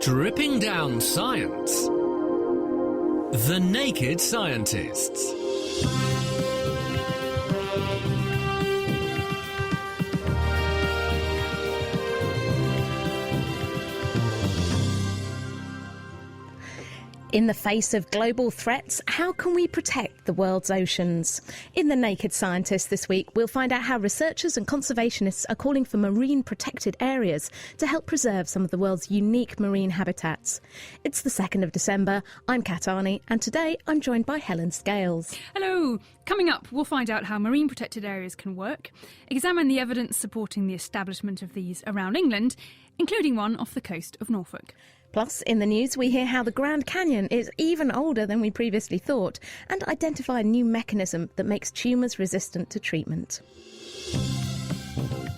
Dripping down science. The Naked Scientists. In the face of global threats, how can we protect the world's oceans? In The Naked Scientist this week, we'll find out how researchers and conservationists are calling for marine protected areas to help preserve some of the world's unique marine habitats. It's the 2nd of December. I'm Kat Arney, and today I'm joined by Helen Scales. Hello! Coming up, we'll find out how marine protected areas can work, examine the evidence supporting the establishment of these around England, including one off the coast of Norfolk. Plus, in the news, we hear how the Grand Canyon is even older than we previously thought and identify a new mechanism that makes tumours resistant to treatment.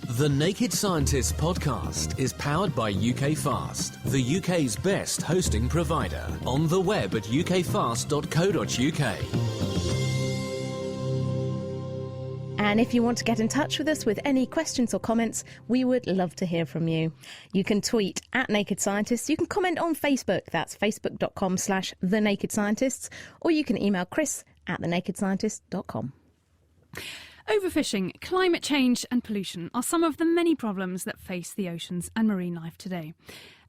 The Naked Scientists podcast is powered by UK Fast, the UK's best hosting provider. On the web at ukfast.co.uk. And if you want to get in touch with us with any questions or comments, we would love to hear from you. You can tweet at Naked Scientists. You can comment on Facebook. That's facebook.com/The Naked Scientists. Or you can email Chris at thenakedscientist.com. Overfishing, climate change and pollution are some of the many problems that face the oceans and marine life today.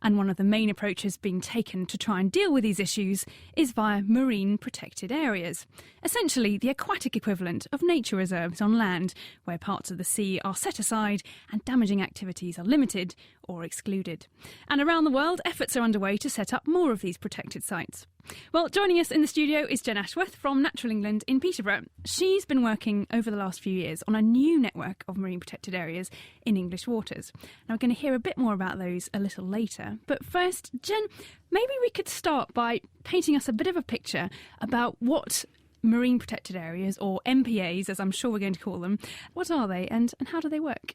And one of the main approaches being taken to try and deal with these issues is via marine protected areas. Essentially, the aquatic equivalent of nature reserves on land, where parts of the sea are set aside and damaging activities are limited or excluded. And around the world, efforts are underway to set up more of these protected sites. Well, joining us in the studio is Jen Ashworth from Natural England in Peterborough. She's been working over the last few years on a new network of marine protected areas in English waters. Now, we're going to hear a bit more about those a little later. But first, Jen, maybe we could start by painting us a bit of a picture about what marine protected areas, or MPAs, as I'm sure we're going to call them, what are they and how do they work?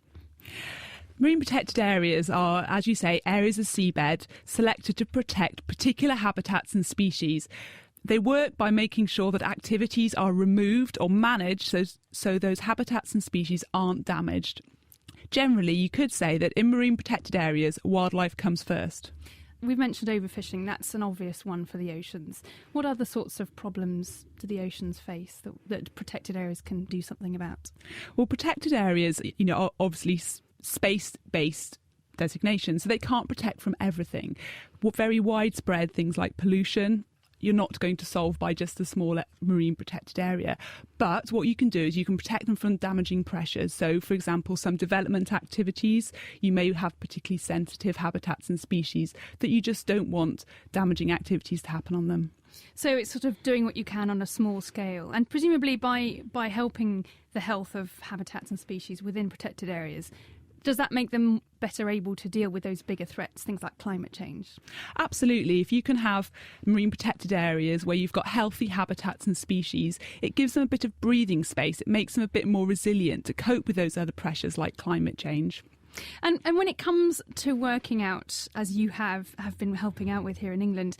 Marine protected areas are, as you say, areas of seabed selected to protect particular habitats and species. They work by making sure that activities are removed or managed so those habitats and species aren't damaged. Generally, you could say that in marine protected areas, wildlife comes first. We've mentioned overfishing. That's an obvious one for the oceans. What other sorts of problems do the oceans face that protected areas can do something about? Well, protected areas, are obviously space-based designations, so they can't protect from everything. Very widespread things like pollution, you're not going to solve by just a small marine protected area. But what you can do is you can protect them from damaging pressures. So, for example, some development activities, you may have particularly sensitive habitats and species that you just don't want damaging activities to happen on them. So it's sort of doing what you can on a small scale, and presumably by helping the health of habitats and species within protected areas. Does that make them better able to deal with those bigger threats, things like climate change? Absolutely. If you can have marine protected areas where you've got healthy habitats and species, it gives them a bit of breathing space. It makes them a bit more resilient to cope with those other pressures like climate change. And when it comes to working out, as you have been helping out with here in England,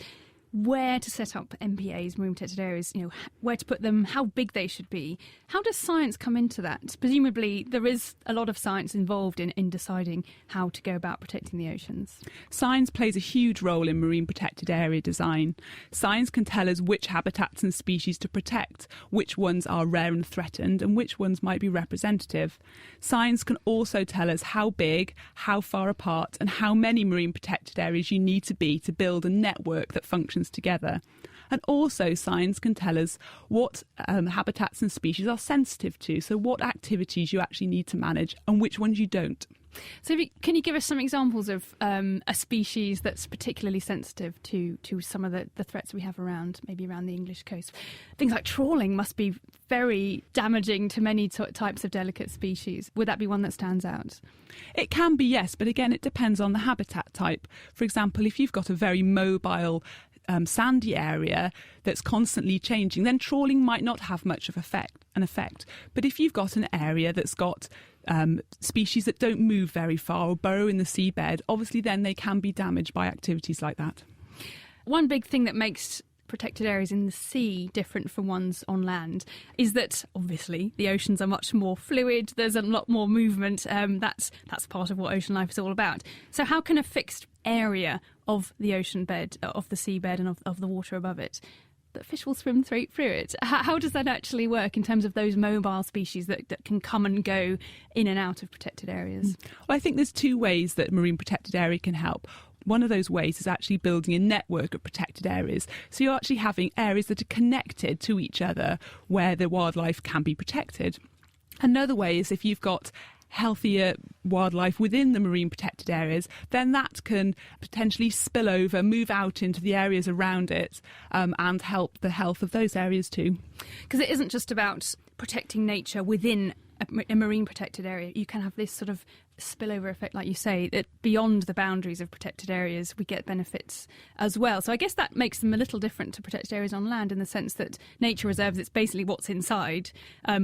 where to set up MPAs, marine protected areas, where to put them, how big they should be. How does science come into that? Presumably there is a lot of science involved in deciding how to go about protecting the oceans. Science plays a huge role in marine protected area design. Science can tell us which habitats and species to protect, which ones are rare and threatened, and which ones might be representative. Science can also tell us how big, how far apart, and how many marine protected areas you need to be to build a network that functions together. And also science can tell us what habitats and species are sensitive to, so what activities you actually need to manage and which ones you don't. So can you give us some examples of a species that's particularly sensitive to some of the threats we have maybe around the English coast? Things like trawling must be very damaging to many types of delicate species. Would that be one that stands out? It can be, yes, but again, it depends on the habitat type. For example, if you've got a very mobile sandy area that's constantly changing, then trawling might not have much of an effect. But if you've got an area that's got species that don't move very far or burrow in the seabed, obviously then they can be damaged by activities like that. One big thing that makes protected areas in the sea different from ones on land is that obviously the oceans are much more fluid, there's a lot more movement, that's part of what ocean life is all about. So how can a fixed area of the ocean bed, of the seabed and of the water above it, that fish will swim through it. How does that actually work in terms of those mobile species that can come and go in and out of protected areas? Well, I think there's two ways that marine protected area can help. One of those ways is actually building a network of protected areas. So you're actually having areas that are connected to each other where the wildlife can be protected. Another way is if you've got healthier wildlife within the marine protected areas, then that can potentially spill over, move out into the areas around it, and help the health of those areas too. Because it isn't just about protecting nature within a marine protected area. You can have this sort of spillover effect, like you say, that beyond the boundaries of protected areas we get benefits as well. So I guess that makes them a little different to protected areas on land, in the sense that nature reserves, it's basically what's inside.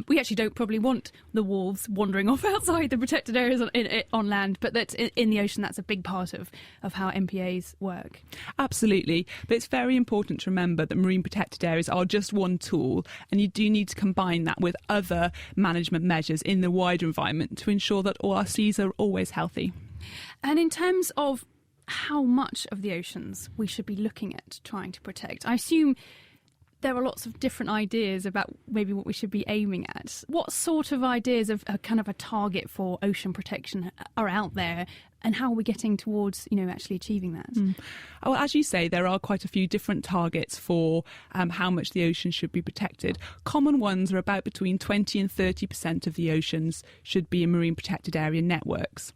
We actually don't probably want the wolves wandering off outside the protected areas on land, but that in the ocean, that's a big part of how MPAs work. Absolutely, but it's very important to remember that marine protected areas are just one tool, and you do need to combine that with other management measures in the wider environment to ensure that all our seas are always healthy. And in terms of how much of the oceans we should be looking at trying to protect, I assume there are lots of different ideas about maybe what we should be aiming at. What sort of ideas of a kind of a target for ocean protection are out there, and how are we getting towards, actually achieving that? Well, as you say, there are quite a few different targets for how much the ocean should be protected. Common ones are about between 20 and 30% of the oceans should be in marine protected area networks.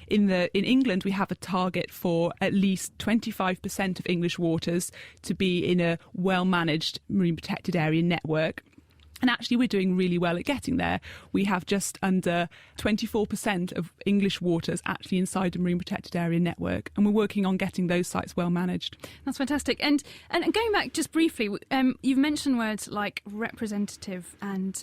In England, we have a target for at least 25% of English waters to be in a well-managed marine protected area network. And actually, we're doing really well at getting there. We have just under 24% of English waters actually inside the marine protected area network, and we're working on getting those sites well managed. That's fantastic. And going back just briefly, you've mentioned words like representative and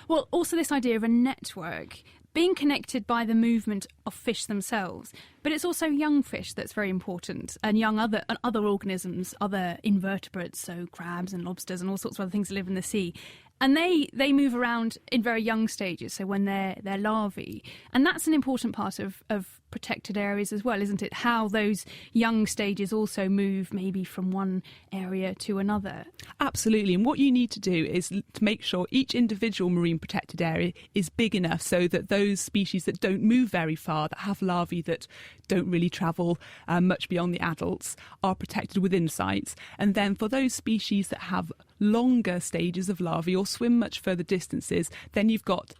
also this idea of a network being connected by the movement of fish themselves. But it's also young fish that's very important, and young other organisms, other invertebrates, so crabs and lobsters and all sorts of other things that live in the sea. And they move around in very young stages, so when they're larvae. And that's an important part of protected areas as well, isn't it? How those young stages also move maybe from one area to another. Absolutely. And what you need to do is to make sure each individual marine protected area is big enough so that those species that don't move very far, that have larvae that don't really travel much beyond the adults, are protected within sites. And then for those species that have longer stages of larvae or swim much further distances, then you've got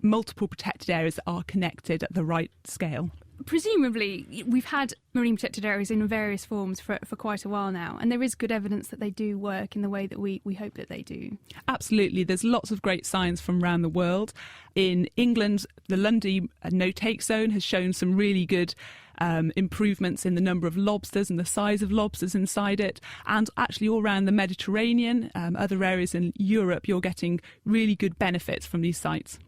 multiple protected areas that are connected at the right scale. Presumably, we've had marine protected areas in various forms for quite a while now, and there is good evidence that they do work in the way that we hope that they do. Absolutely. There's lots of great science from around the world. In England, the Lundy no-take zone has shown some really good improvements in the number of lobsters and the size of lobsters inside it, and actually all around the Mediterranean, other areas in Europe, you're getting really good benefits from these sites.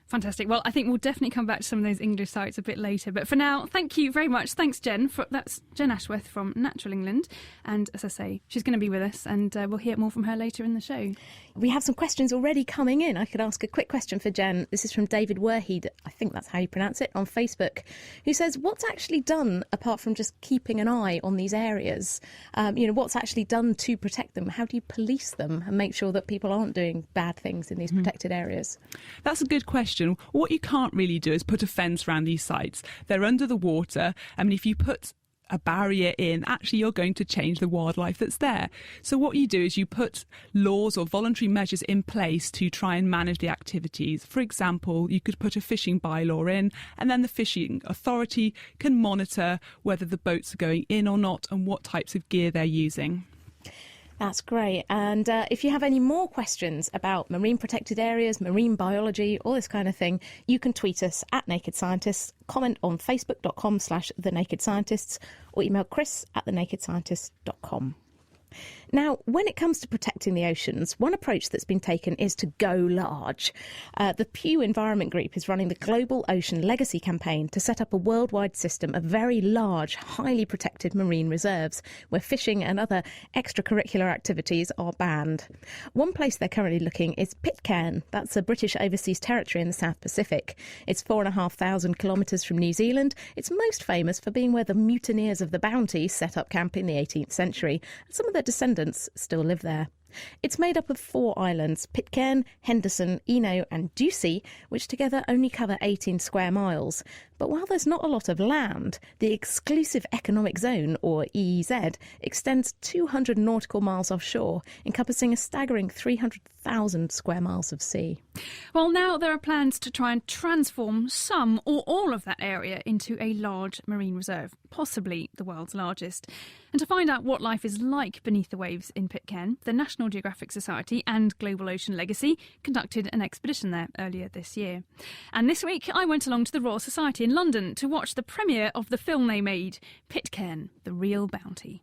Fantastic. Well, I think we'll definitely come back to some of those English sites a bit later. But for now, thank you very much. Thanks, Jen. That's Jen Ashworth from Natural England. And as I say, she's going to be with us, and we'll hear more from her later in the show. We have some questions already coming in. I could ask a quick question for Jen. This is from David Werheed, I think that's how you pronounce it, on Facebook, who says, what's actually done apart from just keeping an eye on these areas? What's actually done to protect them? How do you police them and make sure that people aren't doing bad things in these protected areas? That's a good question. What you can't really do is put a fence around these sites. They're under the water. I mean, if you put a barrier in, actually you're going to change the wildlife that's there. So what you do is you put laws or voluntary measures in place to try and manage the activities. For example, you could put a fishing bylaw in, and then the fishing authority can monitor whether the boats are going in or not and what types of gear they're using. That's great. And if you have any more questions about marine protected areas, marine biology, all this kind of thing, you can tweet us at Naked Scientists, comment on facebook.com/thenakedscientists, or email chris@thenakedscientists.com. Now, when it comes to protecting the oceans, one approach that's been taken is to go large. The Pew Environment Group is running the Global Ocean Legacy campaign to set up a worldwide system of very large, highly protected marine reserves where fishing and other extracurricular activities are banned. One place they're currently looking is Pitcairn. That's a British overseas territory in the South Pacific. It's 4,500 kilometres from New Zealand. It's most famous for being where the mutineers of the Bounty set up camp in the 18th century, and some of their descendants still live there. It's made up of 4 islands, Pitcairn, Henderson, Eno and Ducie, which together only cover 18 square miles. But while there's not a lot of land, the Exclusive Economic Zone, or EEZ, extends 200 nautical miles offshore, encompassing a staggering 300,000 square miles of sea. Well, now there are plans to try and transform some or all of that area into a large marine reserve, possibly the world's largest. And to find out what life is like beneath the waves in Pitcairn, the National Geographic Society and Global Ocean Legacy conducted an expedition there earlier this year. And this week I went along to the Royal Society in London to watch the premiere of the film they made, Pitcairn, The Real Bounty.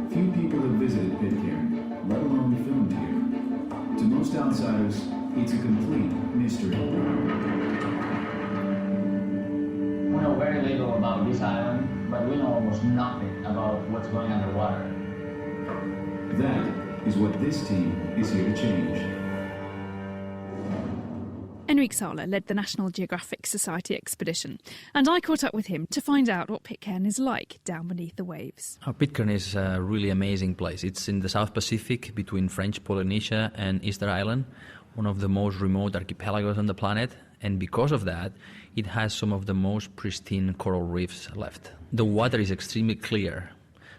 Few people have visited Pitcairn, let alone filmed here. To most outsiders, it's a complete mystery. We know very little about this island, but we know almost nothing about what's going underwater. That is what this team is here to change. Enrique Sala led the National Geographic Society expedition, and I caught up with him to find out what Pitcairn is like down beneath the waves. Pitcairn is a really amazing place. It's in the South Pacific between French Polynesia and Easter Island, one of the most remote archipelagos on the planet, and because of that, it has some of the most pristine coral reefs left. The water is extremely clear,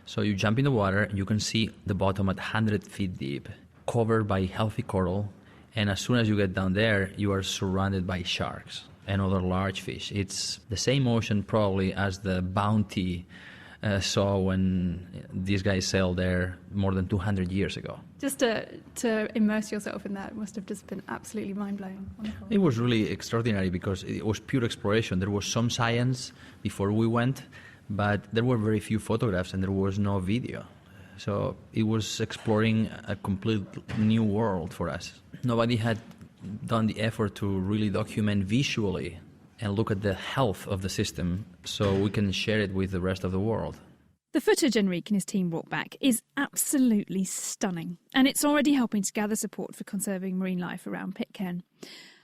so you jump in the water, you can see the bottom at 100 feet deep, covered by healthy coral, and as soon as you get down there, you are surrounded by sharks and other large fish. It's the same ocean probably as the Bounty saw when these guys sailed there more than 200 years ago. Just to immerse yourself in that must have just been absolutely mind-blowing. Wonderful. It was really extraordinary because it was pure exploration. There was some science before we went, but there were very few photographs and there was no video. So it was exploring a complete new world for us. Nobody had done the effort to really document visually and look at the health of the system so we can share it with the rest of the world. The footage Enrique and his team brought back is absolutely stunning, and it's already helping to gather support for conserving marine life around Pitcairn.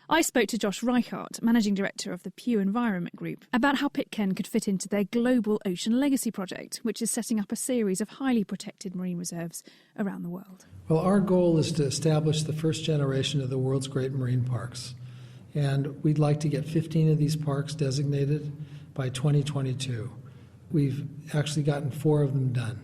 I spoke to Josh Reichart, Managing Director of the Pew Environment Group, about how Pitcairn could fit into their Global Ocean Legacy project, which is setting up a series of highly protected marine reserves around the world. Well, our goal is to establish the first generation of the world's great marine parks. And we'd like to get 15 of these parks designated by 2022. We've actually gotten 4 of them done.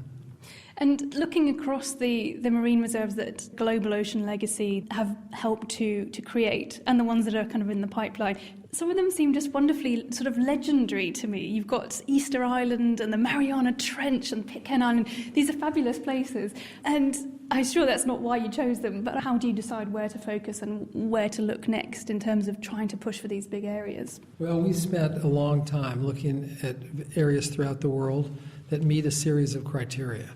And looking across the marine reserves that Global Ocean Legacy have helped to create, and the ones that are kind of in the pipeline, some of them seem just wonderfully sort of legendary to me. You've got Easter Island and the Mariana Trench and Pitcairn Island. These are fabulous places. And I'm sure that's not why you chose them, but how do you decide where to focus and where to look next in terms of trying to push for these big areas? Well, we spent a long time looking at areas throughout the world that meet a series of criteria.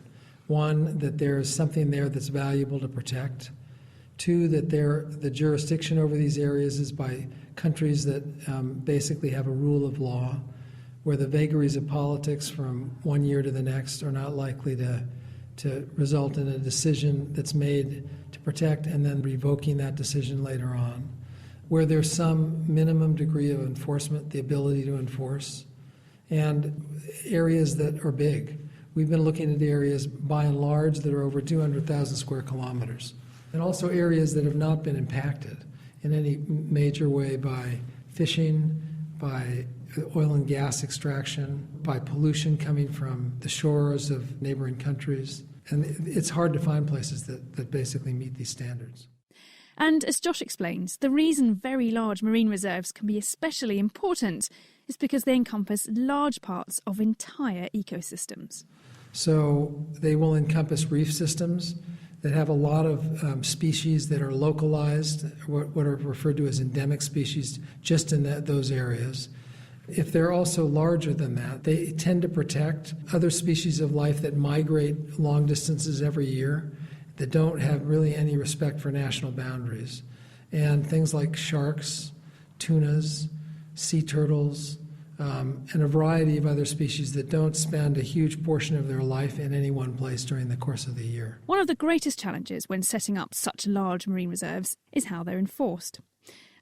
1, that there's something there that's valuable to protect. 2, that the jurisdiction over these areas is by countries that basically have a rule of law, where the vagaries of politics from one year to the next are not likely to result in a decision that's made to protect and then revoking that decision later on, where there's some minimum degree of enforcement, the ability to enforce, and areas that are big. We've been looking at areas, by and large, that are over 200,000 square kilometers, and also areas that have not been impacted in any major way by fishing, by oil and gas extraction, by pollution coming from the shores of neighboring countries. And it's hard to find places that basically meet these standards. And as Josh explains, the reason very large marine reserves can be especially important is because they encompass large parts of entire ecosystems. So they will encompass reef systems that have a lot of species that are localized, what are referred to as endemic species, just in those areas. If they're also larger than that, they tend to protect other species of life that migrate long distances every year, that don't have really any respect for national boundaries. And things like sharks, tunas, sea turtles, and a variety of other species that don't spend a huge portion of their life in any one place during the course of the year. One of the greatest challenges when setting up such large marine reserves is how they're enforced.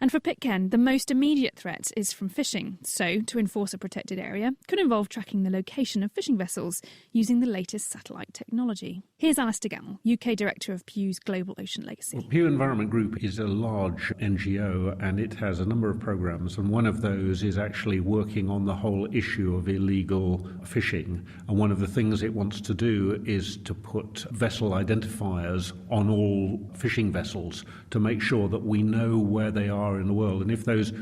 And for Pitcairn, the most immediate threat is from fishing. So, to enforce a protected area could involve tracking the location of fishing vessels using the latest satellite technology. Here's Alistair Gamble, UK Director of Pew's Global Ocean Legacy. Well, Pew Environment Group is a large NGO and it has a number of programs, and one of those is actually working on the whole issue of illegal fishing. And one of the things it wants to do is to put vessel identifiers on all fishing vessels to make sure that we know where they are in the world. And if those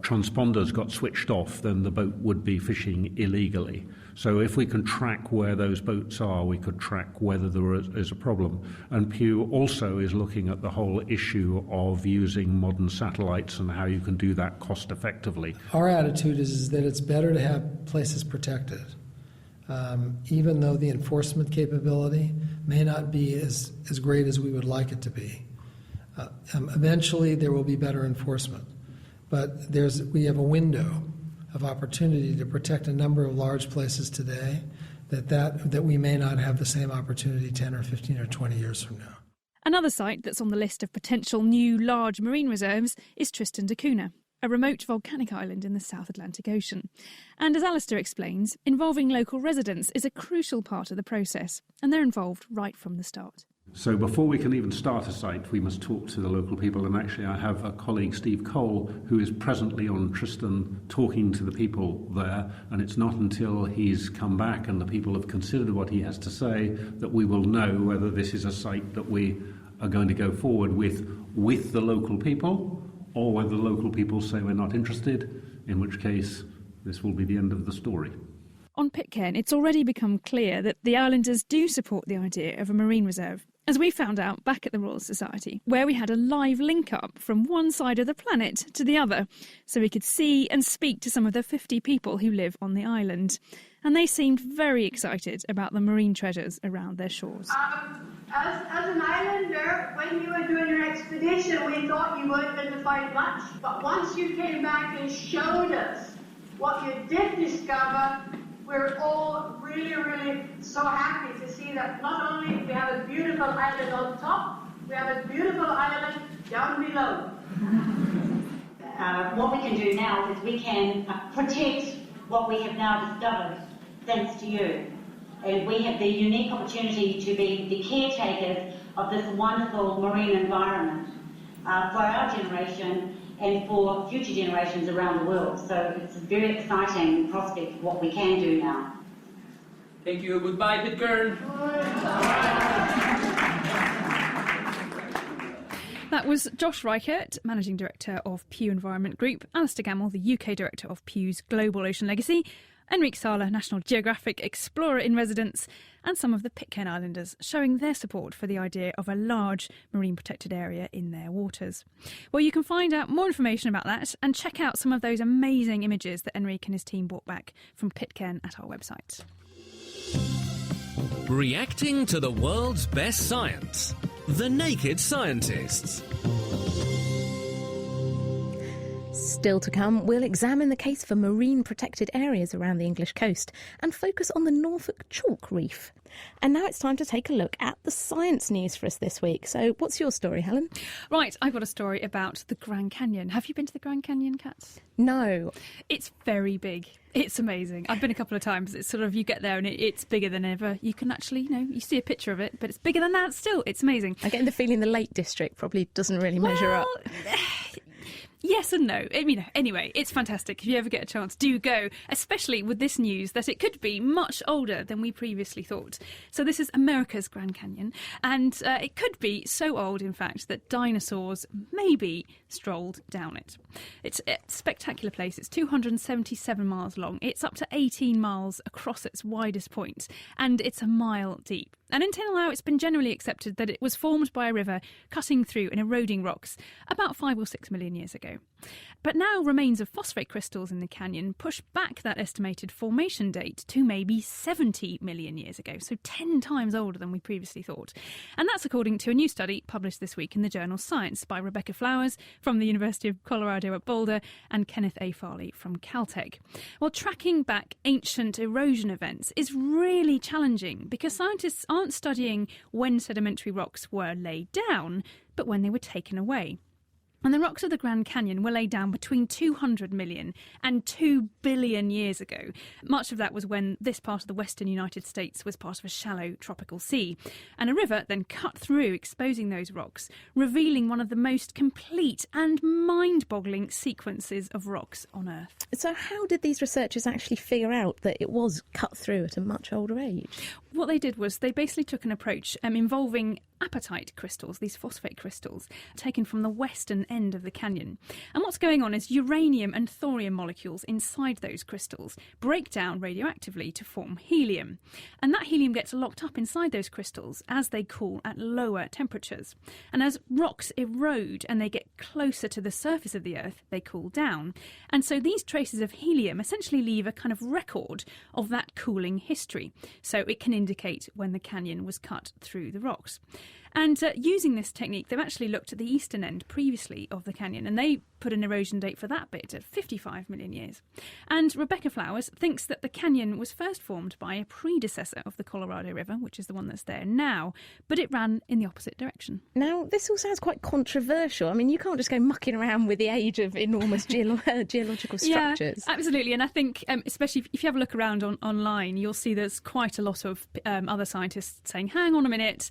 transponders got switched off, then the boat would be fishing illegally. So if we can track where those boats are, we could track whether there is a problem. And Pew also is looking at the whole issue of using modern satellites and how you can do that cost effectively. Our attitude is that it's better to have places protected, even though the enforcement capability may not be as great as we would like it to be. Eventually there will be better enforcement, but we have a window of opportunity to protect a number of large places today that we may not have the same opportunity 10 or 15 or 20 years from now. Another site that's on the list of potential new large marine reserves is Tristan da Cunha, a remote volcanic island in the South Atlantic Ocean. And as Alistair explains, involving local residents is a crucial part of the process, and they're involved right from the start. So before we can even start a site, we must talk to the local people. And actually, I have a colleague, Steve Cole, who is presently on Tristan talking to the people there. And it's not until he's come back and the people have considered what he has to say that we will know whether this is a site that we are going to go forward with the local people, or whether the local people say we're not interested, in which case this will be the end of the story. On Pitcairn, it's already become clear that the islanders do support the idea of a marine reserve, as we found out back at the Royal Society, where we had a live link-up from one side of the planet to the other, so we could see and speak to some of the 50 people who live on the island. And they seemed very excited about the marine treasures around their shores. As an islander, when you were doing your expedition, we thought you weren't going to find much. But once you came back and showed us what you did discover, we're all really, really so happy to see that not only we have a beautiful island on top, we have a beautiful island down below. What we can do now is we can protect what we have now discovered, thanks to you. And we have the unique opportunity to be the caretakers of this wonderful marine environment for our generation and for future generations around the world. So it's a very exciting prospect of what we can do now. Thank you. Goodbye, Pitcairn. That was Josh Reichert, Managing Director of Pew Environment Group, Alistair Gamble, the UK Director of Pew's Global Ocean Legacy, Enrique Sala, National Geographic Explorer in Residence, and some of the Pitcairn Islanders showing their support for the idea of a large marine protected area in their waters. Well, you can find out more information about that and check out some of those amazing images that Enrique and his team brought back from Pitcairn at our website. Reacting to the world's best science. The Naked Scientists. Still to come, we'll examine the case for marine protected areas around the English coast and focus on the Norfolk Chalk Reef. And now it's time to take a look at the science news for us this week. So what's your story, Helen? Right, I've got a story about the Grand Canyon. Have you been to the Grand Canyon, Kat? No. It's very big. It's amazing. I've been a couple of times. It's sort of, you get there and it's bigger than ever. You can actually, you see a picture of it, but it's bigger than that still. It's amazing. I get the feeling the Lake District probably doesn't really measure up. Yes and no. Anyway, it's fantastic. If you ever get a chance, do go, especially with this news that it could be much older than we previously thought. So this is America's Grand Canyon, and it could be so old, in fact, that dinosaurs maybe strolled down it. It's a spectacular place. It's 277 miles long. It's up to 18 miles across its widest point, and it's a mile deep. And until now, it's been generally accepted that it was formed by a river cutting through and eroding rocks about 5 or 6 million years ago. ago. But now remains of phosphate crystals in the canyon push back that estimated formation date to maybe 70 million years ago, so 10 times older than we previously thought. And that's according to a new study published this week in the journal Science by Rebecca Flowers from the University of Colorado at Boulder and Kenneth A. Farley from Caltech. Well, tracking back ancient erosion events is really challenging because scientists aren't studying when sedimentary rocks were laid down, but when they were taken away. And the rocks of the Grand Canyon were laid down between 200 million and 2 billion years ago. Much of that was when this part of the western United States was part of a shallow tropical sea. And a river then cut through, exposing those rocks, revealing one of the most complete and mind-boggling sequences of rocks on Earth. So how did these researchers actually figure out that it was cut through at a much older age? What they did was they basically took an approach involving apatite crystals, these phosphate crystals, taken from the western end of the canyon. And what's going on is uranium and thorium molecules inside those crystals break down radioactively to form helium. And that helium gets locked up inside those crystals as they cool at lower temperatures. And as rocks erode and they get closer to the surface of the Earth, they cool down. And so these traces of helium essentially leave a kind of record of that cooling history. So it can indicate when the canyon was cut through the rocks. And using this technique, they've actually looked at the eastern end previously of the canyon, and they put an erosion date for that bit at 55 million years. And Rebecca Flowers thinks that the canyon was first formed by a predecessor of the Colorado River, which is the one that's there now, but it ran in the opposite direction. Now, this all sounds quite controversial. I mean, you can't just go mucking around with the age of enormous geological structures. Yeah, absolutely. And I think, especially if you have a look around online, you'll see there's quite a lot of other scientists saying, hang on a minute,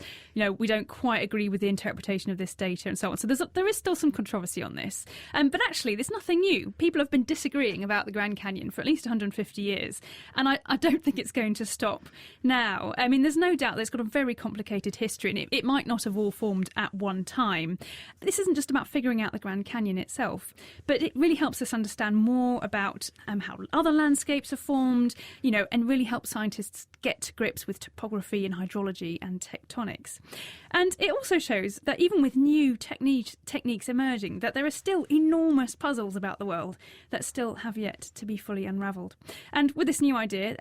we don't quite agree with the interpretation of this data and so on. So there is still some controversy on this. But actually, there's nothing new. People have been disagreeing about the Grand Canyon for at least 150 years. And I don't think it's going to stop now. I mean, there's no doubt that it's got a very complicated history, and it might not have all formed at one time. This isn't just about figuring out the Grand Canyon itself, but it really helps us understand more about how other landscapes are formed, and really help scientists get to grips with topography and hydrology and tectonics. And it also shows that even with new techniques emerging, that there are still enormous puzzles about the world that still have yet to be fully unravelled. And with this new idea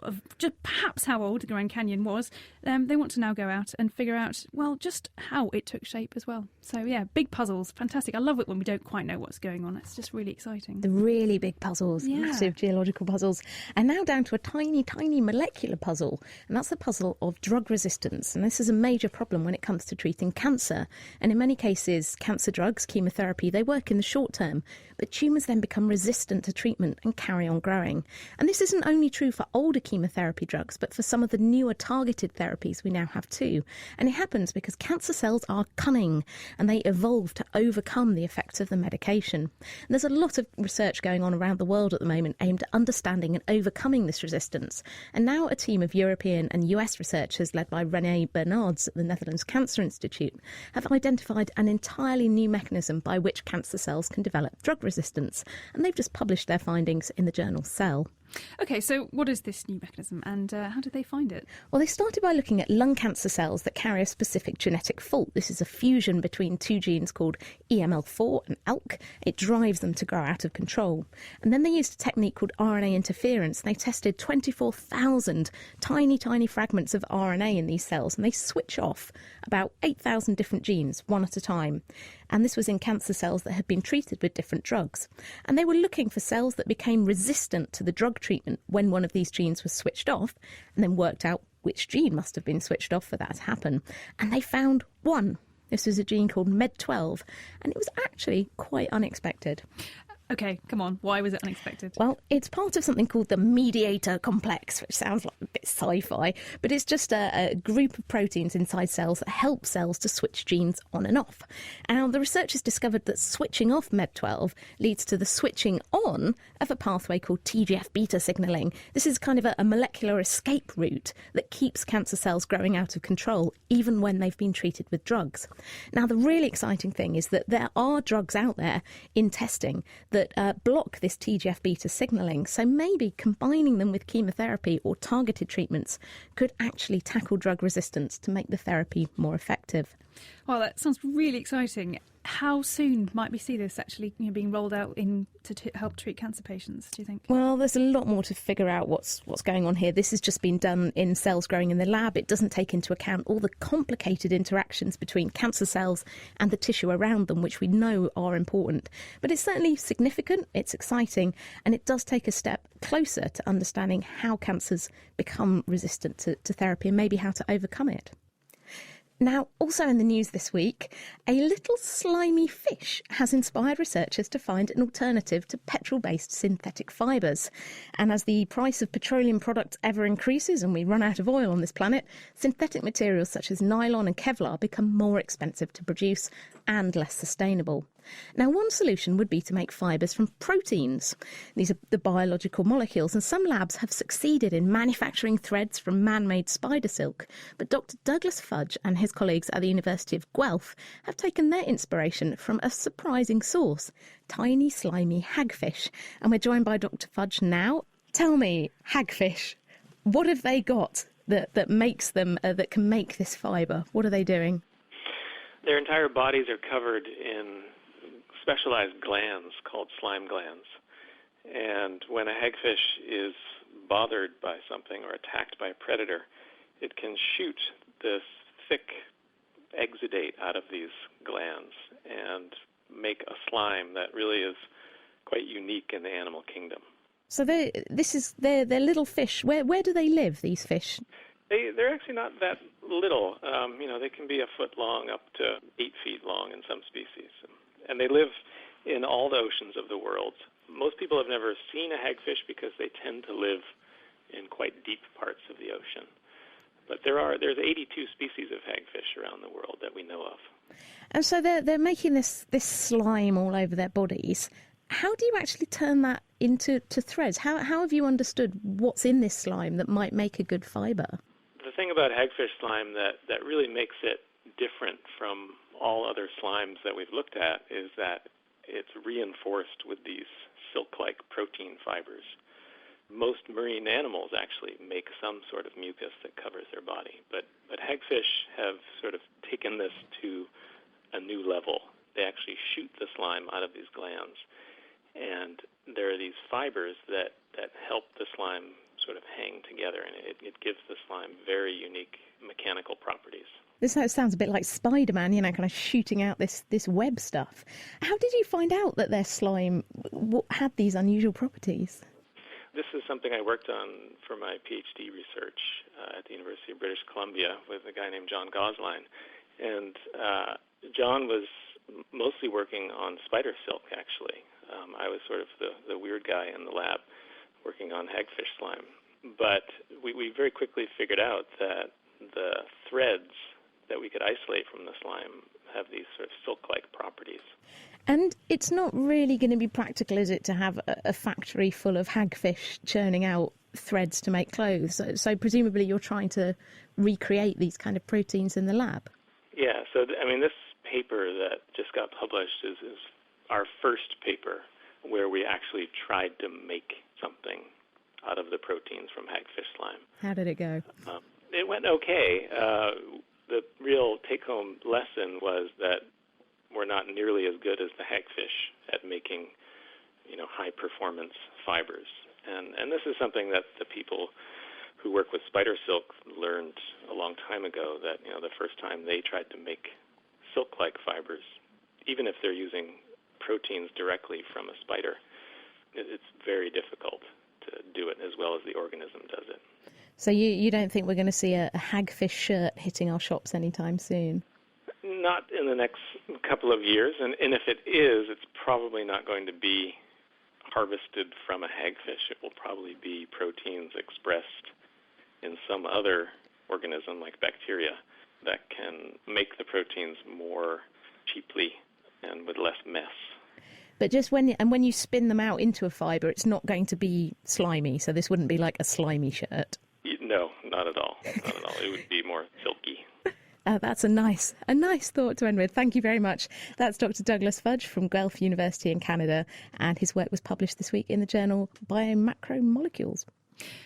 of just perhaps how old the Grand Canyon was, they want to now go out and figure out, well, just how it took shape as well. So, yeah, big puzzles. Fantastic. I love it when we don't quite know what's going on. It's just really exciting. The really big puzzles, massive geological puzzles. And now down to a tiny, tiny molecular puzzle. And that's the puzzle of drug resistance. And this is a major problem when it comes to treating cancer. And in many cases, cancer drugs, chemotherapy, they work in the short term. But tumours then become resistant to treatment and carry on growing. And this isn't only true for older chemotherapy drugs, but for some of the newer targeted therapies we now have too. And it happens because cancer cells are cunning and they evolve to overcome the effects of the medication. And there's a lot of research going on around the world at the moment aimed at understanding and overcoming this resistance. And now a team of European and US researchers led by René Bernards at the Netherlands Cancer Institute have identified an entirely new mechanism by which cancer cells can develop drug resistance. And they've just published their findings in the journal Cell. OK, so what is this new mechanism and how did they find it? Well, they started by looking at lung cancer cells that carry a specific genetic fault. This is a fusion between two genes called EML4 and ALK. It drives them to grow out of control. And then they used a technique called RNA interference. They tested 24,000 tiny, tiny fragments of RNA in these cells, and they switch off about 8,000 different genes, one at a time. And this was in cancer cells that had been treated with different drugs. And they were looking for cells that became resistant to the drug treatment when one of these genes was switched off, and then worked out which gene must have been switched off for that to happen. And they found one. This was a gene called MED12, and it was actually quite unexpected. OK, come on. Why was it unexpected? Well, it's part of something called the mediator complex, which sounds like a bit sci-fi, but it's just a group of proteins inside cells that help cells to switch genes on and off. Now, the researchers discovered that switching off MED12 leads to the switching on of a pathway called TGF-beta signalling. This is kind of a molecular escape route that keeps cancer cells growing out of control, even when they've been treated with drugs. Now, the really exciting thing is that there are drugs out there in testing that block this TGF-beta signalling. So maybe combining them with chemotherapy or targeted treatments could actually tackle drug resistance to make the therapy more effective. Well, that sounds really exciting. How soon might we see this actually being rolled out to help treat cancer patients, do you think? Well, there's a lot more to figure out what's going on here. This has just been done in cells growing in the lab. It doesn't take into account all the complicated interactions between cancer cells and the tissue around them, which we know are important. But it's certainly significant, it's exciting, and it does take a step closer to understanding how cancers become resistant to therapy and maybe how to overcome it. Now, also in the news this week, a little slimy fish has inspired researchers to find an alternative to petrol-based synthetic fibres. And as the price of petroleum products ever increases and we run out of oil on this planet, synthetic materials such as nylon and Kevlar become more expensive to produce and less sustainable. Now, one solution would be to make fibres from proteins. These are the biological molecules, and some labs have succeeded in manufacturing threads from man-made spider silk. But Dr. Douglas Fudge and his colleagues at the University of Guelph have taken their inspiration from a surprising source, tiny, slimy hagfish. And we're joined by Dr. Fudge now. Tell me, hagfish, what have they got that makes them, that can make this fibre? What are they doing? Their entire bodies are covered in specialized glands called slime glands. And when a hagfish is bothered by something or attacked by a predator, it can shoot this thick exudate out of these glands and make a slime that really is quite unique in the animal kingdom. So they're little fish. Where do they live, these fish? They're actually not that little. They can be a foot long up to 8 feet long in some species. And they live in all the oceans of the world. Most people have never seen a hagfish because they tend to live in quite deep parts of the ocean. But there's 82 species of hagfish around the world that we know of. And so they're making this slime all over their bodies. How do you actually turn that into threads? How have you understood what's in this slime that might make a good fibre? The thing about hagfish slime that really makes it different from all other slimes that we've looked at is that it's reinforced with these silk-like protein fibers. Most marine animals actually make some sort of mucus that covers their body, but hagfish have sort of taken this to a new level. They actually shoot the slime out of these glands, and there are these fibers that help the slime sort of hang together, and it gives the slime very unique mechanical properties. This sounds a bit like Spider-Man, kind of shooting out this web stuff. How did you find out that their slime had these unusual properties? This is something I worked on for my PhD research at the University of British Columbia with a guy named John Gosline. And John was mostly working on spider silk, actually. I was sort of the weird guy in the lab working on hagfish slime. But we very quickly figured out that the threads that we could isolate from the slime have these sort of silk-like properties. And it's not really going to be practical, is it, to have a factory full of hagfish churning out threads to make clothes? So presumably you're trying to recreate these kind of proteins in the lab? Yeah, so this paper that just got published is our first paper where we actually tried to make something out of the proteins from hagfish slime. How did it go? It went okay. The real take-home lesson was that we're not nearly as good as the hagfish at making, high-performance fibers. And this is something that the people who work with spider silk learned a long time ago, that, the first time they tried to make silk-like fibers, even if they're using proteins directly from a spider, it's very difficult to do it as well as the organism does it. So you don't think we're going to see a hagfish shirt hitting our shops anytime soon? Not in the next couple of years, and if it is, it's probably not going to be harvested from a hagfish. It will probably be proteins expressed in some other organism, like bacteria, that can make the proteins more cheaply and with less mess. But just when you spin them out into a fibre, it's not going to be slimy, so this wouldn't be like a slimy shirt. No, not at all. Not at all. It would be more silky. That's a nice thought to end with. Thank you very much. That's Dr. Douglas Fudge from Guelph University in Canada, and his work was published this week in the journal Biomacromolecules.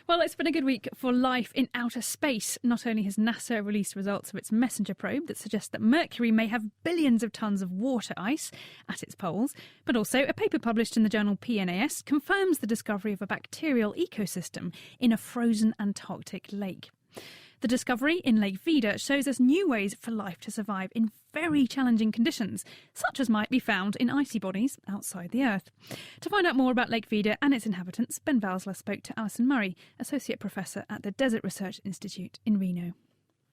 Well, it's been a good week for life in outer space. Not only has NASA released results of its MESSENGER probe that suggest that Mercury may have billions of tons of water ice at its poles, but also a paper published in the journal PNAS confirms the discovery of a bacterial ecosystem in a frozen Antarctic lake. The discovery in Lake Vida shows us new ways for life to survive in very challenging conditions, such as might be found in icy bodies outside the Earth. To find out more about Lake Vida and its inhabitants, Ben Valsler spoke to Alison Murray, Associate Professor at the Desert Research Institute in Reno.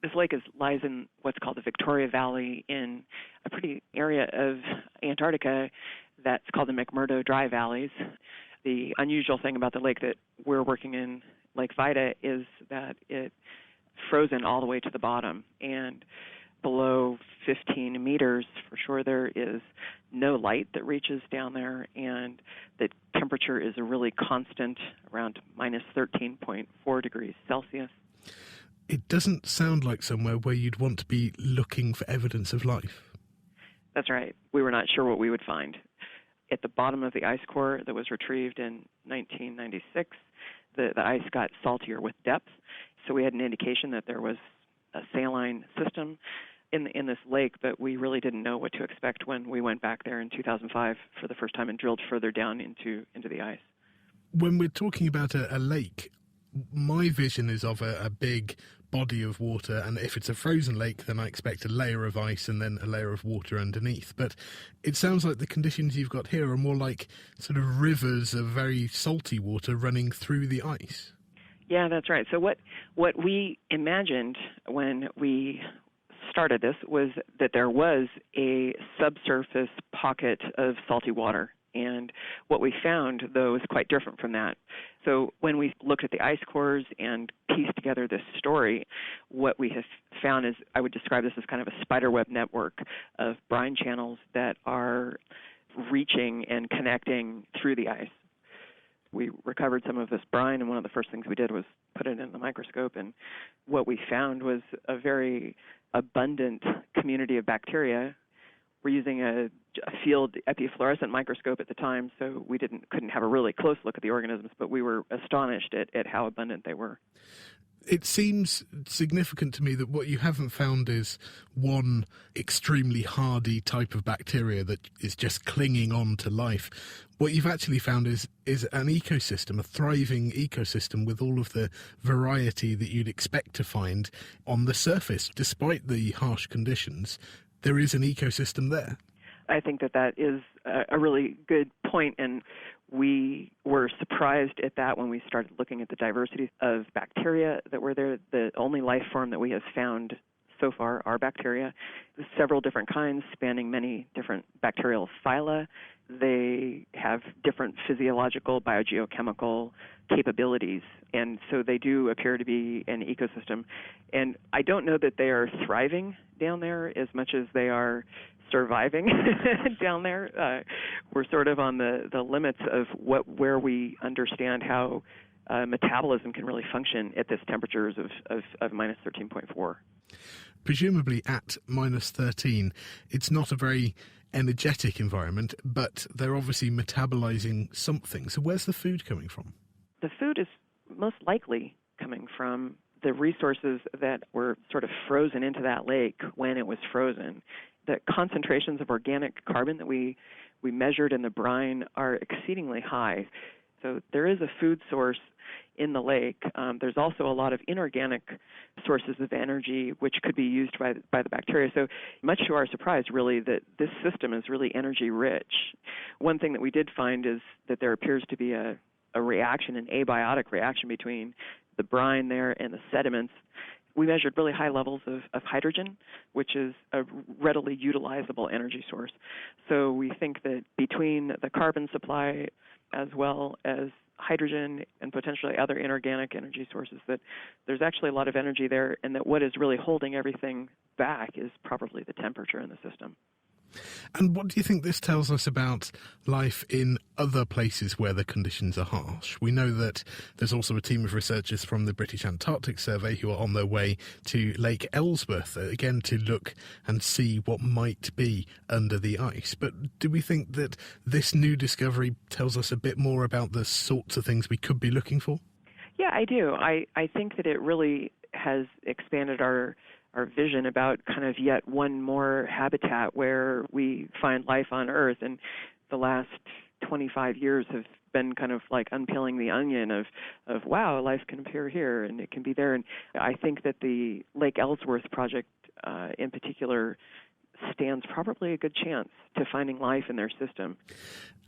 This lake lies in what's called the Victoria Valley in a pretty area of Antarctica that's called the McMurdo Dry Valleys. The unusual thing about the lake that we're working in, Lake Vida, is that it's frozen all the way to the bottom, and below 15 meters for sure there is no light that reaches down there, and the temperature is a really constant around minus 13.4 degrees Celsius. It doesn't sound like somewhere where you'd want to be looking for evidence of life. That's right. We were not sure what we would find. At the bottom of the ice core that was retrieved in 1996, the ice got saltier with depth, so we had an indication that there was a saline system in this lake, but we really didn't know what to expect when we went back there in 2005 for the first time and drilled further down into the ice. When we're talking about a lake, my vision is of a big body of water, and if it's a frozen lake, then I expect a layer of ice and then a layer of water underneath. But it sounds like the conditions you've got here are more like sort of rivers of very salty water running through the ice. Yeah, that's right. So what we imagined when we started this was that there was a subsurface pocket of salty water. And what we found, though, is quite different from that. So when we looked at the ice cores and pieced together this story, what we have found is, I would describe this as kind of a spiderweb network of brine channels that are reaching and connecting through the ice. We recovered some of this brine, and one of the first things we did was put it in the microscope, and what we found was a very abundant community of bacteria. We're using a field epifluorescent microscope at the time, so we couldn't have a really close look at the organisms, but we were astonished at how abundant they were. It seems significant to me that what you haven't found is one extremely hardy type of bacteria that is just clinging on to life. What you've actually found is an ecosystem, a thriving ecosystem with all of the variety that you'd expect to find on the surface. Despite the harsh conditions, there is an ecosystem there. I think that is a really good point, and we were surprised at that when we started looking at the diversity of bacteria that were there. The only life form that we have found so far are bacteria, several different kinds spanning many different bacterial phyla. They have different physiological, biogeochemical capabilities, and so they do appear to be an ecosystem. And I don't know that they are thriving down there as much as they are surviving down there. We're sort of on the limits of where we understand how metabolism can really function at this temperatures of minus 13.4. Presumably at minus 13, it's not a very energetic environment, but they're obviously metabolizing something. So where's the food coming from? The food is most likely coming from the resources that were sort of frozen into that lake when it was frozen. The concentrations of organic carbon that we measured in the brine are exceedingly high. So there is a food source in the lake. There's also a lot of inorganic sources of energy which could be used by the bacteria. So much to our surprise, really, that this system is really energy rich. One thing that we did find is that there appears to be a reaction, an abiotic reaction between the brine there and the sediments. We measured really high levels of hydrogen, which is a readily utilizable energy source. So we think that between the carbon supply as well as hydrogen and potentially other inorganic energy sources, that there's actually a lot of energy there, and that what is really holding everything back is probably the temperature in the system. And what do you think this tells us about life in other places where the conditions are harsh? We know that there's also a team of researchers from the British Antarctic Survey who are on their way to Lake Ellsworth, again to look and see what might be under the ice. But do we think that this new discovery tells us a bit more about the sorts of things we could be looking for? Yeah, I do. I think that it really has expanded our vision about kind of yet one more habitat where we find life on Earth. And the last 25 years have been kind of like unpeeling the onion of wow, life can appear here and it can be there. And I think that the Lake Ellsworth project in particular stands probably a good chance to finding life in their system.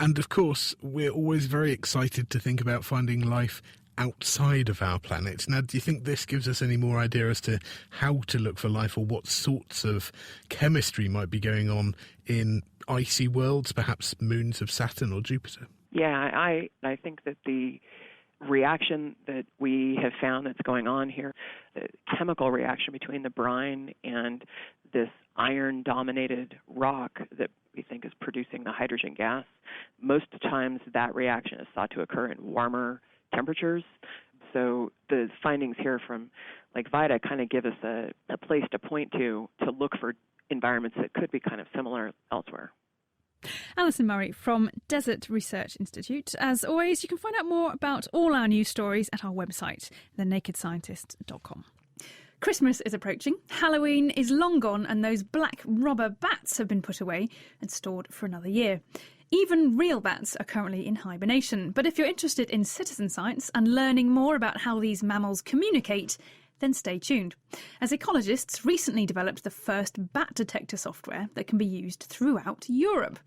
And of course, we're always very excited to think about finding life outside of our planet. Now, do you think this gives us any more idea as to how to look for life or what sorts of chemistry might be going on in icy worlds, perhaps moons of Saturn or Jupiter? Yeah, I think that the reaction that we have found that's going on here, the chemical reaction between the brine and this iron-dominated rock that we think is producing the hydrogen gas, most times that reaction is thought to occur in warmer temperatures. So the findings here from Lake Vida kind of give us a place to point to look for environments that could be kind of similar elsewhere. Alison Murray from Desert Research Institute. As always, you can find out more about all our news stories at our website, thenakedscientist.com. Christmas is approaching, Halloween is long gone, and those black rubber bats have been put away and stored for another year. Even real bats are currently in hibernation. But if you're interested in citizen science and learning more about how these mammals communicate, then stay tuned, as ecologists recently developed the first bat detector software that can be used throughout Europe.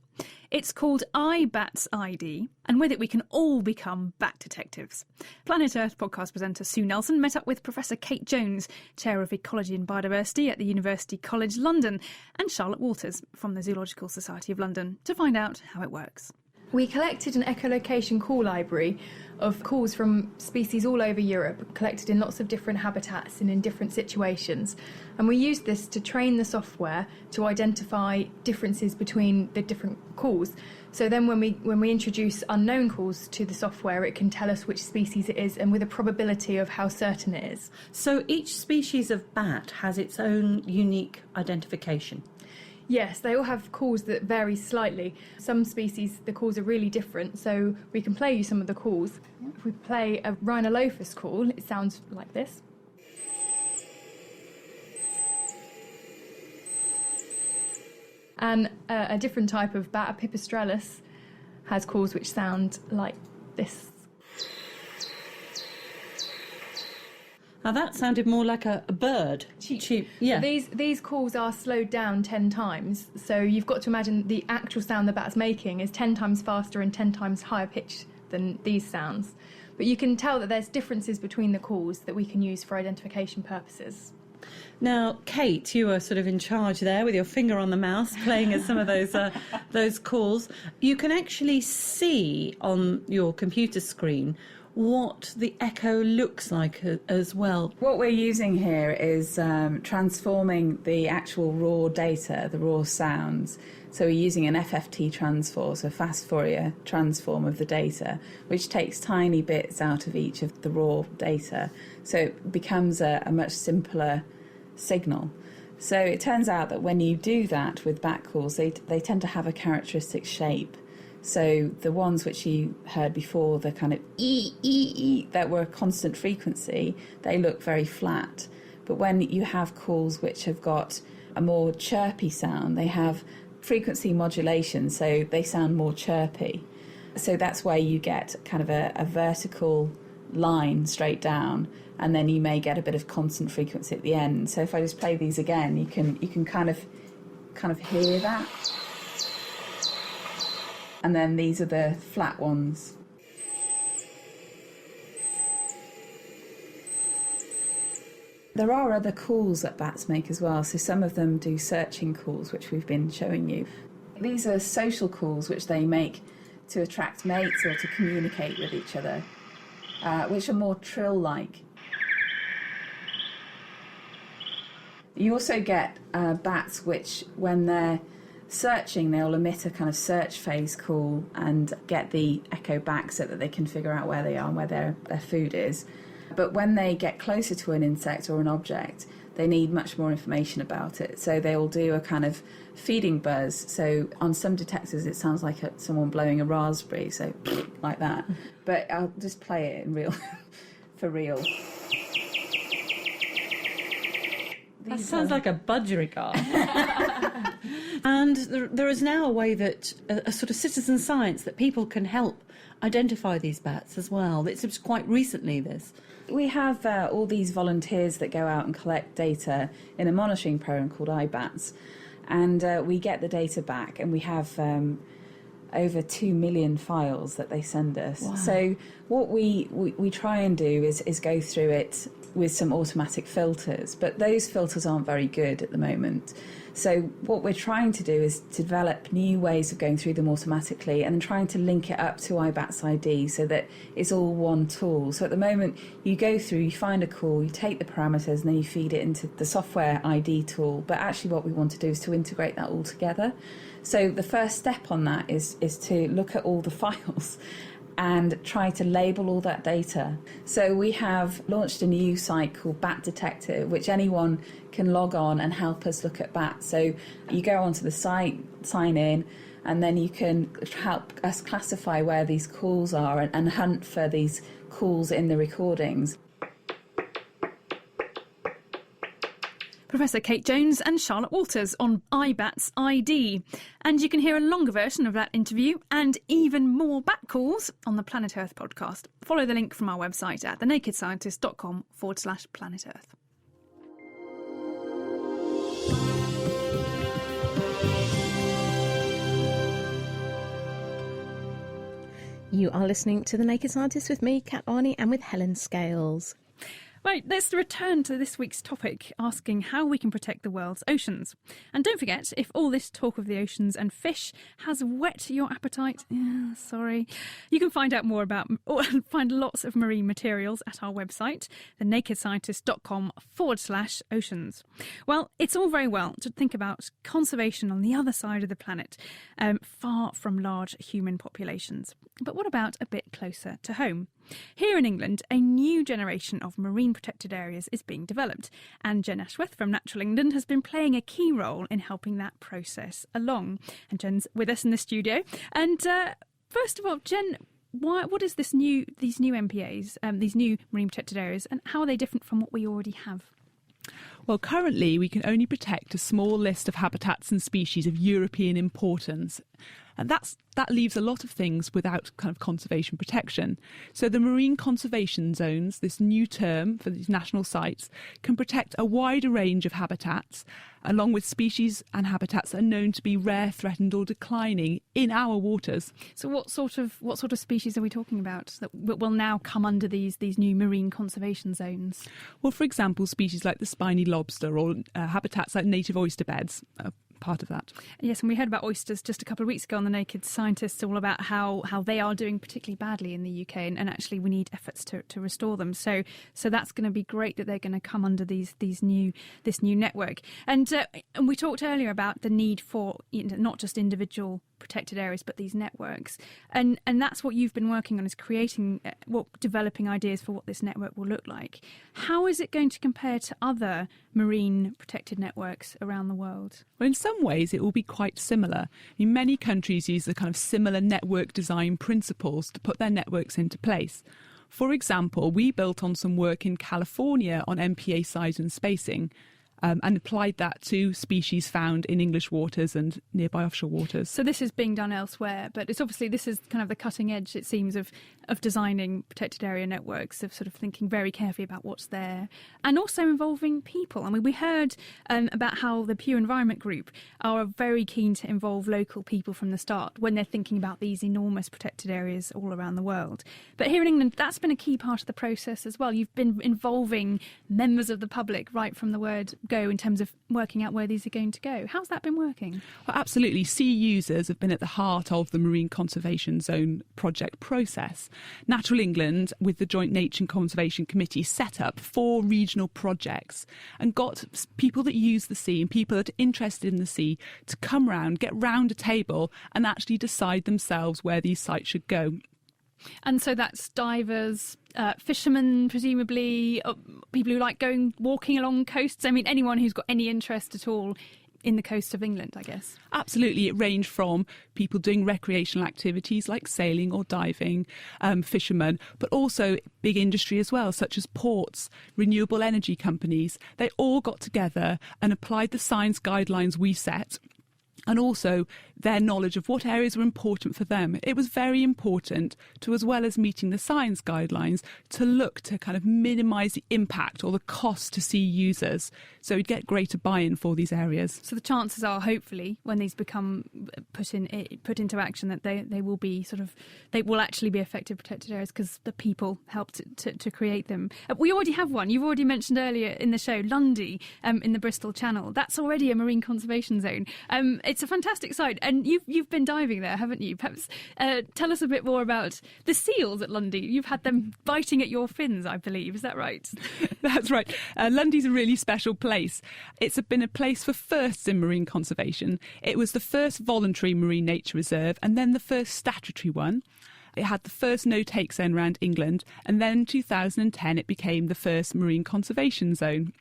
It's called iBats ID, and with it we can all become bat detectives. Planet Earth podcast presenter Sue Nelson met up with Professor Kate Jones, Chair of Ecology and Biodiversity at the University College London, and Charlotte Walters from the Zoological Society of London to find out how it works. We collected an echolocation call library of calls from species all over Europe, collected in lots of different habitats and in different situations. And we used this to train the software to identify differences between the different calls. So then when we introduce unknown calls to the software, it can tell us which species it is and with a probability of how certain it is. So each species of bat has its own unique identification? Yes, they all have calls that vary slightly. Some species, the calls are really different, so we can play you some of the calls. If we play a Rhinolophus call, it sounds like this. And a different type of bat, a Pipistrellus, has calls which sound like this. Now that sounded more like a bird. Cheep. Yeah. So these calls are slowed down 10 times. So you've got to imagine the actual sound the bat's making is 10 times faster and 10 times higher pitched than these sounds. But you can tell that there's differences between the calls that we can use for identification purposes. Now, Kate, you are sort of in charge there with your finger on the mouse, playing at some of those calls. You can actually see on your computer screen what the echo looks like as well. What we're using here is transforming the actual raw data, the raw sounds. So we're using an FFT transform, so fast Fourier transform of the data, which takes tiny bits out of each of the raw data. So it becomes a much simpler signal. So it turns out that when you do that with bat calls, they tend to have a characteristic shape. So the ones which you heard before, the kind of ee that were a constant frequency, they look very flat. But when you have calls which have got a more chirpy sound, they have frequency modulation, so they sound more chirpy. So that's where you get kind of a vertical line straight down, and then you may get a bit of constant frequency at the end. So if I just play these again, you can kind of hear that. And then these are the flat ones. There are other calls that bats make as well, so some of them do searching calls, which we've been showing you. These are social calls which they make to attract mates or to communicate with each other, which are more trill-like. You also get bats which, when they're searching, they'll emit a kind of search phase call and get the echo back so that they can figure out where they are and where their food is. But when they get closer to an insect or an object, they need much more information about it. So they'll do a kind of feeding buzz. So on some detectors it sounds like someone blowing a raspberry, so like that. But I'll just play it in real for real. That sounds like a budgerigar. And there is now a way that a sort of citizen science that people can help identify these bats as well. It's just quite recently, this. We have all these volunteers that go out and collect data in a monitoring program called iBats, and we get the data back, and we have over 2 million files that they send us. Wow. So what we try and do is go through it with some automatic filters, but those filters aren't very good at the moment. So what we're trying to do is to develop new ways of going through them automatically and trying to link it up to iBats ID so that it's all one tool. So at the moment, you go through, you find a call, you take the parameters, and then you feed it into the software ID tool. But actually what we want to do is to integrate that all together. So the first step on that is to look at all the files and try to label all that data. So we have launched a new site called Bat Detective, which anyone can log on and help us look at bats. So you go onto the site, sign in, and then you can help us classify where these calls are and hunt for these calls in the recordings. Professor Kate Jones and Charlotte Walters on iBats ID. And you can hear a longer version of that interview and even more bat calls on the Planet Earth podcast. Follow the link from our website at thenakedscientist.com/Planet Earth. You are listening to The Naked Scientist with me, Kat Arney, and with Helen Scales. Right, let's return to this week's topic, asking how we can protect the world's oceans. And don't forget, if all this talk of the oceans and fish has whet your appetite, you can find out more about or find lots of marine materials at our website, thenakedscientist.com/oceans. Well, it's all very well to think about conservation on the other side of the planet, far from large human populations. But what about a bit closer to home? Here in England, a new generation of marine protected areas is being developed, and Jen Ashworth from Natural England has been playing a key role in helping that process along. And Jen's with us in the studio. And first of all, Jen, what is these new MPAs, these new marine protected areas, and how are they different from what we already have? Well, currently we can only protect a small list of habitats and species of European importance. And that leaves a lot of things without kind of conservation protection. So the marine conservation zones, this new term for these national sites, can protect a wider range of habitats, along with species and habitats that are known to be rare, threatened or declining in our waters. So what sort of species are we talking about that will now come under these new marine conservation zones? Well, for example, species like the spiny lobster or habitats like native oyster beds are part of that. Yes, and we heard about oysters just a couple of weeks ago on The Naked Scientist, all about how they are doing particularly badly in the UK, and actually we need efforts to restore them. So that's going to be great that they're going to come under this new network. And we talked earlier about the need for not just individual protected areas but these networks, and that's what you've been working on, is developing ideas for what this network will look like. How is it going to compare to other marine protected networks around the world? Well, in some ways it will be quite similar. Many countries use the kind of similar network design principles to put their networks into place. For example, we built on some work in California on MPA size and spacing, and applied that to species found in English waters and nearby offshore waters. So this is being done elsewhere, but this is kind of the cutting edge, it seems, of designing protected area networks, of sort of thinking very carefully about what's there, and also involving people. I mean, we heard about how the Pew Environment Group are very keen to involve local people from the start when they're thinking about these enormous protected areas all around the world. But here in England, that's been a key part of the process as well. You've been involving members of the public right from the word go in terms of working out where these are going to go. How's that been working? Well, absolutely. Sea users have been at the heart of the Marine Conservation Zone project process. Natural England, with the Joint Nature and Conservation Committee, set up 4 regional projects and got people that use the sea and people that are interested in the sea to come round, get round a table and actually decide themselves where these sites should go. And so that's divers, fishermen, presumably, people who like walking along coasts. I mean, anyone who's got any interest at all in the coast of England, I guess. Absolutely. It ranged from people doing recreational activities like sailing or diving, fishermen, but also big industry as well, such as ports, renewable energy companies. They all got together and applied the science guidelines we set, and also their knowledge of what areas were important for them. It was very important to, as well as meeting the science guidelines, to look to kind of minimise the impact or the cost to sea users, so we'd get greater buy-in for these areas. So the chances are, hopefully, when these become put into action, that they will be they will actually be effective protected areas because the people helped to create them. We already have one. You've already mentioned earlier in the show, Lundy, in the Bristol Channel. That's already a marine conservation zone. It's a fantastic site, and you've been diving there, haven't you? Perhaps tell us a bit more about the seals at Lundy. You've had them biting at your fins, I believe. Is that right? That's right. Lundy's a really special place. It's been a place for firsts in marine conservation. It was the first voluntary marine nature reserve, and then the first statutory one. It had the first no-take zone around England, and then in 2010 it became the first marine conservation zone.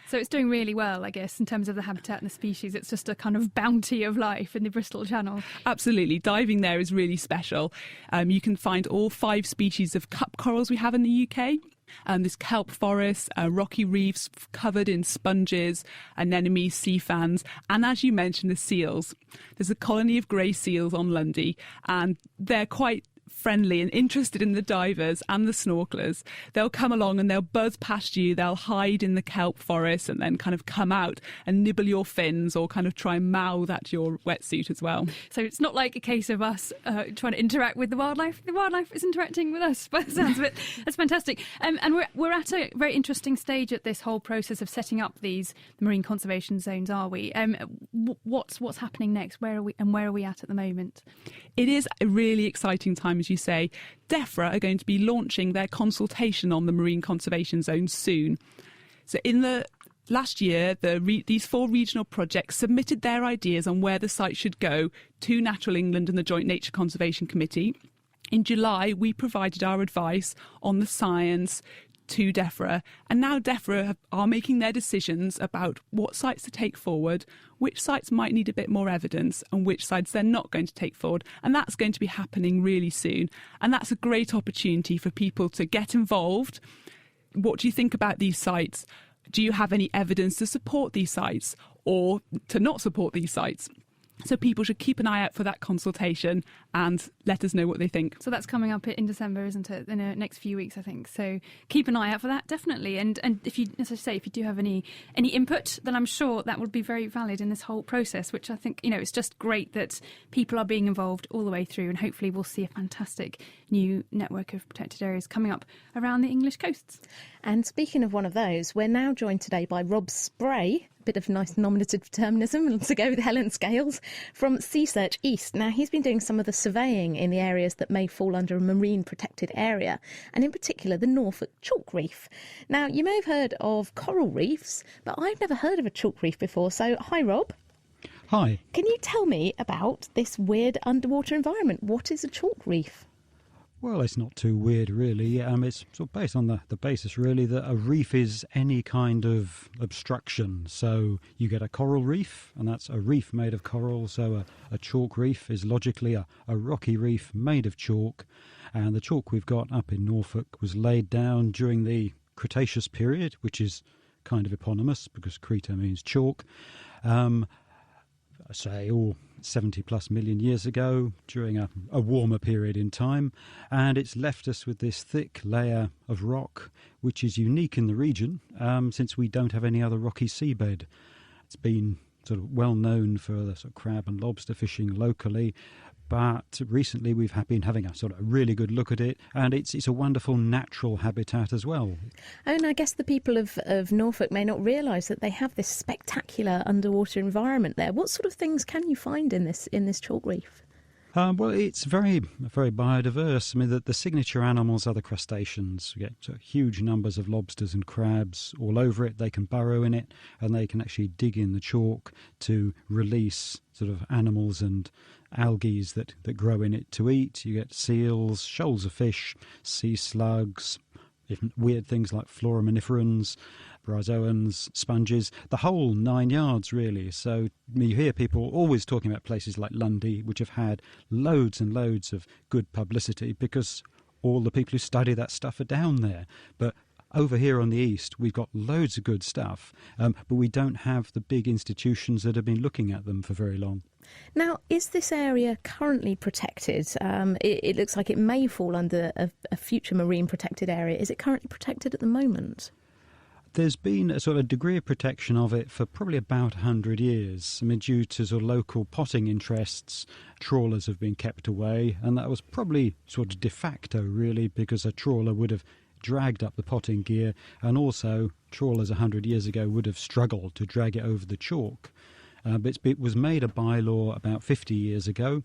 So it's doing really well, I guess, in terms of the habitat and the species. It's just a kind of bounty of life in the Bristol Channel. Absolutely. Diving there is really special. You can find all 5 species of cup corals we have in the UK. There's kelp forests, rocky reefs covered in sponges, anemones, sea fans, and as you mentioned, the seals. There's a colony of grey seals on Lundy, and they're quite friendly and interested in the divers and the snorkelers. They'll come along and they'll buzz past you, they'll hide in the kelp forest and then kind of come out and nibble your fins or kind of try and mouth at your wetsuit as well. So it's not like a case of us trying to interact with the wildlife. The wildlife is interacting with us, by the sounds of it. That's fantastic. And we're at a very interesting stage at this whole process of setting up these marine conservation zones, are we? What's happening next? Where are we at the moment? It is a really exciting time, as you say. DEFRA are going to be launching their consultation on the marine conservation zones soon. So in the last year, these 4 regional projects submitted their ideas on where the site should go to Natural England and the Joint Nature Conservation Committee. In July, we provided our advice on the science to DEFRA, and now DEFRA are making their decisions about what sites to take forward, which sites might need a bit more evidence, and which sites they're not going to take forward. And that's going to be happening really soon. And that's a great opportunity for people to get involved. What do you think about these sites? Do you have any evidence to support these sites or to not support these sites? So people should keep an eye out for that consultation and let us know what they think. So that's coming up in December, isn't it? In the next few weeks, I think. So keep an eye out for that, definitely. And if you, as I say, if you do have any input, then I'm sure that would be very valid in this whole process, which I think, it's just great that people are being involved all the way through, and hopefully we'll see a fantastic new network of protected areas coming up around the English coasts. And speaking of one of those, we're now joined today by Rob Spray, a bit of nice nominative determinism to go with Helen Scales, from Sea Search East. Now, he's been doing some of the surveying in the areas that may fall under a marine protected area, and in particular the Norfolk Chalk Reef. Now, you may have heard of coral reefs, but I've never heard of a chalk reef before. So, hi, Rob. Hi. Can you tell me about this weird underwater environment? What is a chalk reef? Well, it's not too weird, really. It's sort of based on the basis, really, that a reef is any kind of obstruction. So you get a coral reef, and that's a reef made of coral. So a chalk reef is logically a rocky reef made of chalk. And the chalk we've got up in Norfolk was laid down during the Cretaceous period, which is kind of eponymous because Creta means chalk. I say 70 plus million years ago during a warmer period in time, and it's left us with this thick layer of rock which is unique in the region since we don't have any other rocky seabed. It's been sort of well known for the sort of crab and lobster fishing locally, but recently we've been having a sort of really good look at it, and it's a wonderful natural habitat as well. And I guess the people of Norfolk may not realise that they have this spectacular underwater environment there. What sort of things can you find in this chalk reef? Well, it's very, very biodiverse. I mean, the signature animals are the crustaceans. We get sort of huge numbers of lobsters and crabs all over it. They can burrow in it, and they can actually dig in the chalk to release sort of animals and algae that grow in it to eat. You get seals, shoals of fish, sea slugs, weird things like foraminiferans, bryozoans, sponges, the whole 9 yards really. So you hear people always talking about places like Lundy, which have had loads and loads of good publicity because all the people who study that stuff are down there. But over here on the east, we've got loads of good stuff, but we don't have the big institutions that have been looking at them for very long. Now, is this area currently protected? It looks like it may fall under a future marine protected area. Is it currently protected at the moment? There's been a sort of degree of protection of it for probably about 100 years. I mean, due to sort of local potting interests, trawlers have been kept away, and that was probably sort of de facto, really, because a trawler would have dragged up the potting gear, and also trawlers 100 years ago would have struggled to drag it over the chalk. But it was made a bylaw about 50 years ago.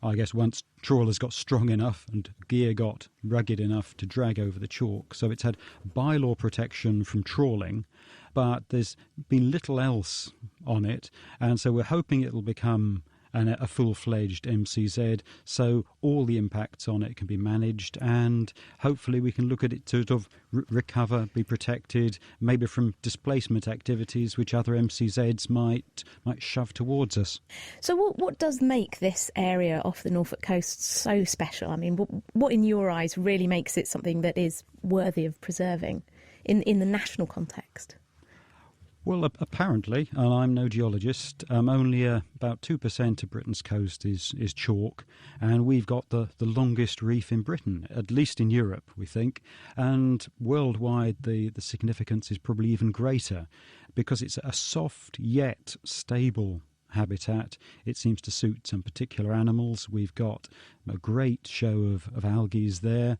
I guess once trawlers got strong enough and gear got rugged enough to drag over the chalk. So it's had bylaw protection from trawling, but there's been little else on it. And so we're hoping it'll become a full-fledged MCZ, so all the impacts on it can be managed, and hopefully we can look at it to sort of recover, be protected, maybe from displacement activities which other MCZs might shove towards us. So what does make this area off the Norfolk coast so special? I mean, what in your eyes really makes it something that is worthy of preserving in the national context? Well, apparently, and I'm no geologist, only about 2% of Britain's coast is chalk, and we've got the longest reef in Britain, at least in Europe, we think, and worldwide the significance is probably even greater because it's a soft yet stable habitat. It seems to suit some particular animals. We've got a great show of algae there.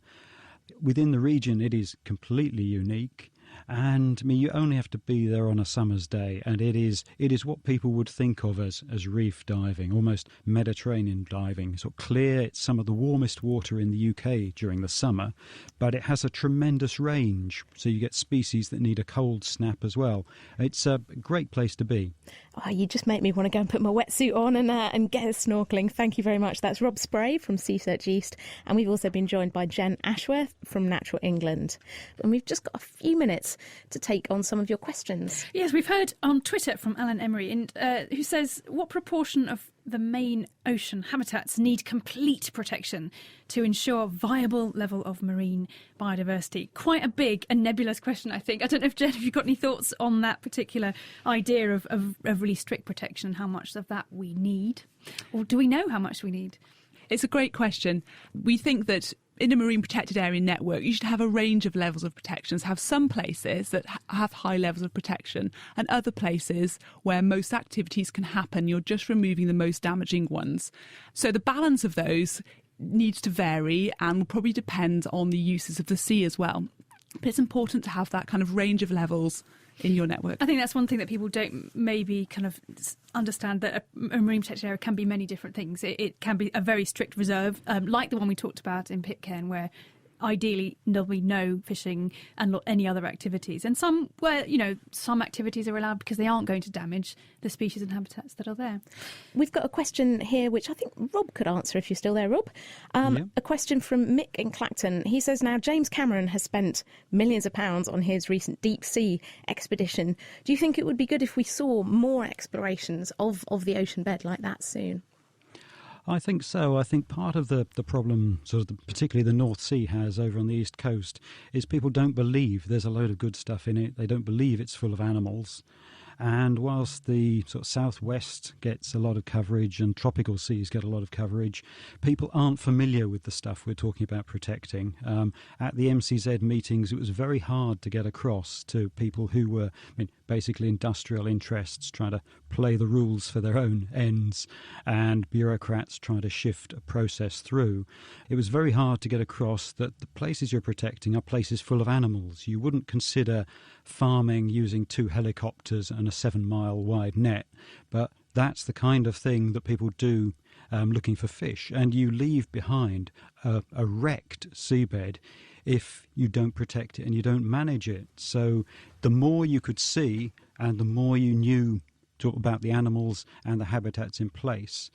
Within the region, it is completely unique. And I mean, you only have to be there on a summer's day, and it is what people would think of as reef diving, almost Mediterranean diving. Sort of clear, it's some of the warmest water in the UK during the summer, but it has a tremendous range, so you get species that need a cold snap as well. It's a great place to be. Oh, you just make me want to go and put my wetsuit on and get snorkelling. Thank you very much. That's Rob Spray from Sea Search East, and we've also been joined by Jen Ashworth from Natural England. And we've just got a few minutes to take on some of your questions. Yes, we've heard on Twitter from Alan Emery, who says, what proportion of the main ocean habitats need complete protection to ensure viable level of marine biodiversity? Quite a big and nebulous question, I think. I don't know if, Jen, have you got any thoughts on that particular idea of really strict protection and how much of that we need? Or do we know how much we need? It's a great question. We think that in a marine protected area network, you should have a range of levels of protections, have some places that have high levels of protection and other places where most activities can happen. You're just removing the most damaging ones. So the balance of those needs to vary and will probably depend on the uses of the sea as well. But it's important to have that kind of range of levels in your network. I think that's one thing that people don't maybe kind of understand, that a marine protected area can be many different things. It can be a very strict reserve, like the one we talked about in Pitcairn, where ideally there'll be no fishing and not any other activities. And some where, some activities are allowed because they aren't going to damage the species and habitats that are there. We've got a question here which I think Rob could answer if you're still there, Rob. A question from Mick in Clacton. He says, now James Cameron has spent millions of pounds on his recent deep sea expedition. Do you think it would be good if we saw more explorations of the ocean bed like that soon? I think so. I think part of the problem, particularly the North Sea has over on the East Coast, is people don't believe there's a load of good stuff in it. They don't believe it's full of animals. And whilst the sort of southwest gets a lot of coverage and tropical seas get a lot of coverage, people aren't familiar with the stuff we're talking about protecting. At the MCZ meetings, it was very hard to get across to people who were basically industrial interests trying to play the rules for their own ends and bureaucrats trying to shift a process through. It was very hard to get across that the places you're protecting are places full of animals. You wouldn't consider farming using 2 helicopters and a 7-mile wide net, but that's the kind of thing that people do looking for fish, and you leave behind a wrecked seabed if you don't protect it and you don't manage it. So the more you could see and the more you knew about the animals and the habitats in place,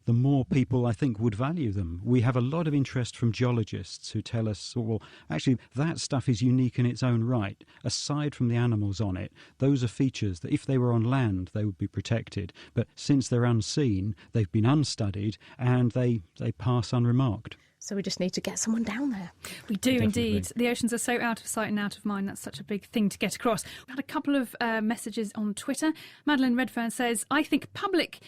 the more people, I think, would value them. We have a lot of interest from geologists who tell us, well, actually, that stuff is unique in its own right. Aside from the animals on it, those are features that if they were on land, they would be protected. But since they're unseen, they've been unstudied and they pass unremarked. So we just need to get someone down there. We do Definitely. indeed. The oceans are so out of sight and out of mind. That's such a big thing to get across. We've had a couple of messages on Twitter. Madeline Redfern says, I think public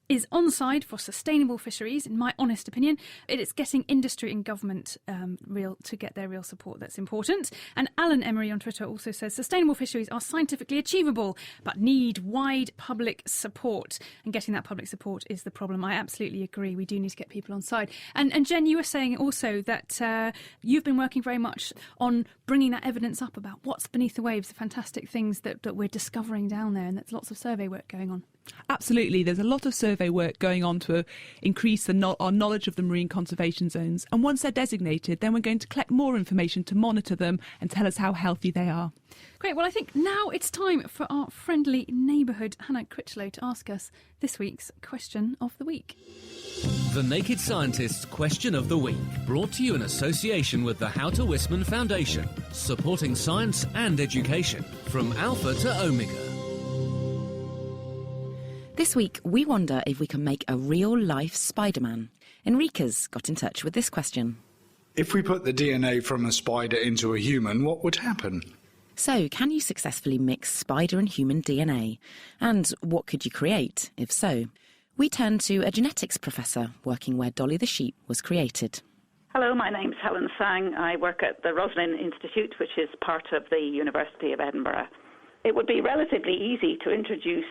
is on side for sustainable fisheries, in my honest opinion. It is getting industry and government to get their real support that's important. And Alan Emery on Twitter also says, sustainable fisheries are scientifically achievable, but need wide public support. And getting that public support is the problem. I absolutely agree. We do need to get people on side. And Jen, you were saying also that you've been working very much on bringing that evidence up about what's beneath the waves, the fantastic things that we're discovering down there, and there's lots of survey work going on. Absolutely. There's a lot of survey work going on to increase our knowledge of the marine conservation zones. And once they're designated, then we're going to collect more information to monitor them and tell us how healthy they are. Great. Well, I think now it's time for our friendly neighbourhood Hannah Critchlow to ask us this week's question of the week. The Naked Scientist's Question of the Week, brought to you in association with the How to Wisman Foundation, supporting science and education from Alpha to Omega. This week, we wonder if we can make a real-life Spider-Man. Enriquez got in touch with this question. If we put the DNA from a spider into a human, what would happen? So, can you successfully mix spider and human DNA? And what could you create, if so? We turn to a genetics professor working where Dolly the sheep was created. Hello, my name's Helen Sang. I work at the Roslin Institute, which is part of the University of Edinburgh. It would be relatively easy to introduce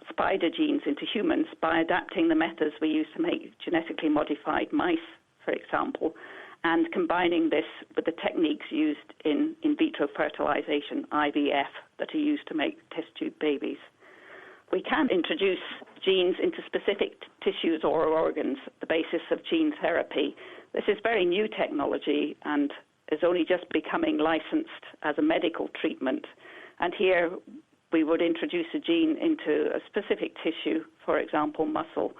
spider genes into humans by adapting the methods we use to make genetically modified mice, for example, and combining this with the techniques used in vitro fertilization, IVF, that are used to make test tube babies. We can introduce genes into specific tissues or organs, the basis of gene therapy. This is very new technology and is only just becoming licensed as a medical treatment. And here we would introduce a gene into a specific tissue, for example, muscle,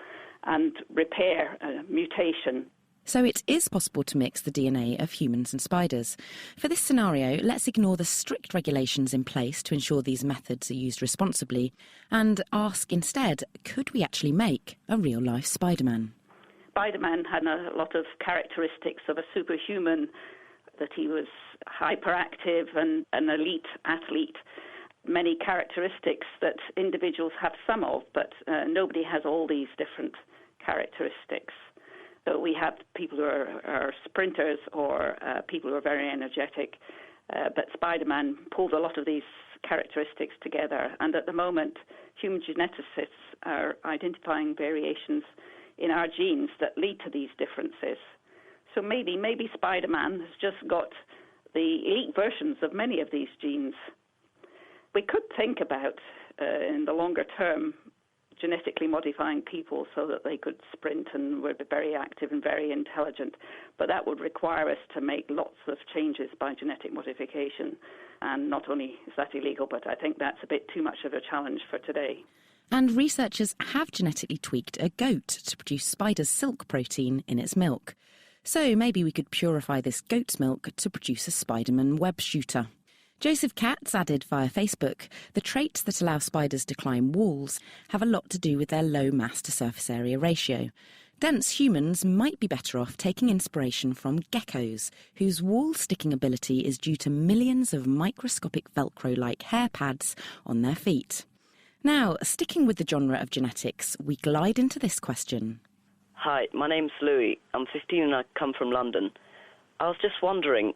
and repair a mutation. So it is possible to mix the DNA of humans and spiders. For this scenario, let's ignore the strict regulations in place to ensure these methods are used responsibly and ask instead, could we actually make a real-life Spider-Man? Spider-Man had a lot of characteristics of a superhuman, that he was hyperactive and an elite athlete. Many characteristics that individuals have some of, but nobody has all these different characteristics. So we have people who are sprinters or people who are very energetic, but Spider-Man pulled a lot of these characteristics together. And at the moment, human geneticists are identifying variations in our genes that lead to these differences. So maybe Spider-Man has just got the elite versions of many of these genes. We could think about, in the longer term, genetically modifying people so that they could sprint and were very active and very intelligent. But that would require us to make lots of changes by genetic modification. And not only is that illegal, but I think that's a bit too much of a challenge for today. And researchers have genetically tweaked a goat to produce spider's silk protein in its milk. So maybe we could purify this goat's milk to produce a Spider-Man web shooter. Joseph Katz added via Facebook, the traits that allow spiders to climb walls have a lot to do with their low mass to surface area ratio. Dense humans might be better off taking inspiration from geckos, whose wall-sticking ability is due to millions of microscopic Velcro-like hair pads on their feet. Now, sticking with the genre of genetics, we glide into this question. Hi, my name's Louis. I'm 15 and I come from London. I was just wondering,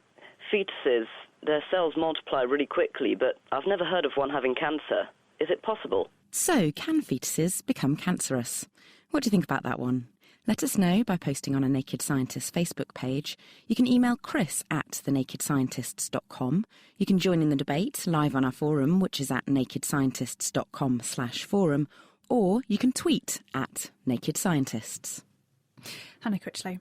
fetuses, their cells multiply really quickly, but I've never heard of one having cancer. Is it possible? So, can fetuses become cancerous? What do you think about that one? Let us know by posting on a Naked Scientists Facebook page. You can email Chris at thenakedscientists.com. You can join in the debate live on our forum, which is at nakedscientists.com/forum, or you can tweet at Naked Scientists. Hannah Critchlow.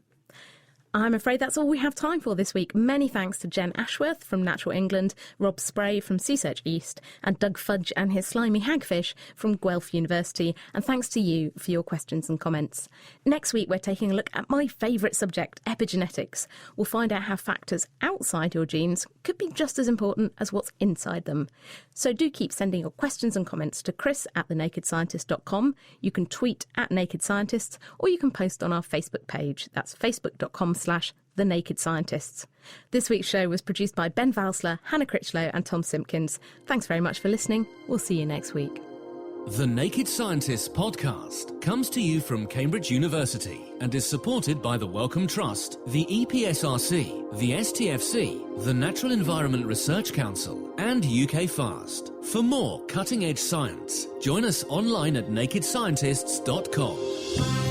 I'm afraid that's all we have time for this week. Many thanks to Jen Ashworth from Natural England, Rob Spray from Seasearch East, and Doug Fudge and his slimy hagfish from Guelph University. And thanks to you for your questions and comments. Next week, we're taking a look at my favourite subject, epigenetics. We'll find out how factors outside your genes could be just as important as what's inside them. So do keep sending your questions and comments to chris@thenakedscientist.com. You can tweet @NakedScientists, or you can post on our Facebook page. That's facebook.com/The Naked Scientists. This week's show was produced by Ben Valsler, Hannah Critchlow and Tom Simpkins. Thanks very much for listening. We'll see you next week. The Naked Scientists podcast comes to you from Cambridge University and is supported by the Wellcome Trust, the EPSRC, the STFC, the Natural Environment Research Council and UK FAST. For more cutting-edge science, join us online at nakedscientists.com.